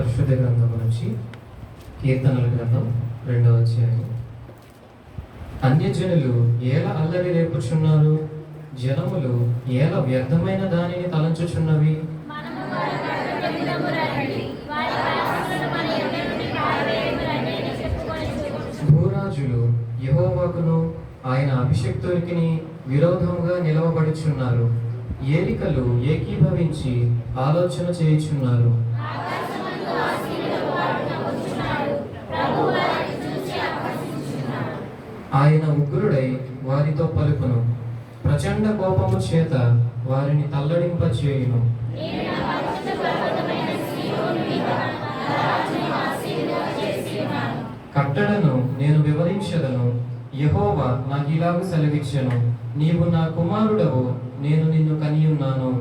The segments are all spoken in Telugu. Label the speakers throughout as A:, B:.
A: పరిశుద్ధ గ్రంథం నుంచి కీర్తనల గ్రంథం 2వ అధ్యాయం. అన్యజనులు ఏల అల్లరి రేపుచున్నారు, జనములు ఏల వ్యర్థమైన దానిని తలంచుచున్నవి. భూరాజులు యెహోవాకును ఆయన అభిషిక్తునికి విరోధముగా నిలవబడుచున్నారు. ఏలికలు ఏకీభవించి ఆలోచన చేయుచున్నారు. ఆయన ఉగ్రుడై వారితో పలుకును, ప్రచండ కోపము చేత వారిని తల్లడింపచేయును. కట్టడను నేను వివరించదను, యెహోవా నాకిలాగు సెలవిచ్చెను, నీవు నా కుమారుడవు, నేను నిన్ను కనియున్నాను.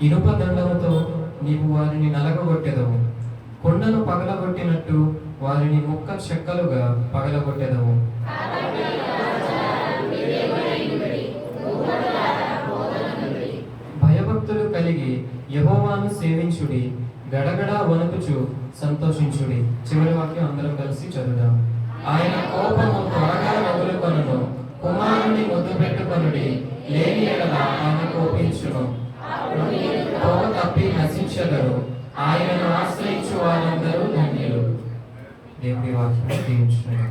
A: ఇనుప దండముతో నీవు వారిని నలగగొట్టెదవు, కొండను పగలగొట్టినట్టు వారిని ముక్క చెక్కలుగా పగలగొట్టెదవు. భయభక్తులు కలిగి యెహోవాను సేవించుడి, గడగడా వణుకుచు సంతోషించుడి. చివరి వాక్యం అందరం కలిసి చదువుదాం. ఆయన కోపము త్వరగా రగులుకొనును, కుమారుని ముద్దు పెట్టుకొనుడి, లేని ఎడల ఆయన కోపించును. తోవ తప్పి నశించెదరు, ఆయనను ఆశ్రయించు వారందరూ ధన్యులు. దేవుని వాక్యం దీవించును.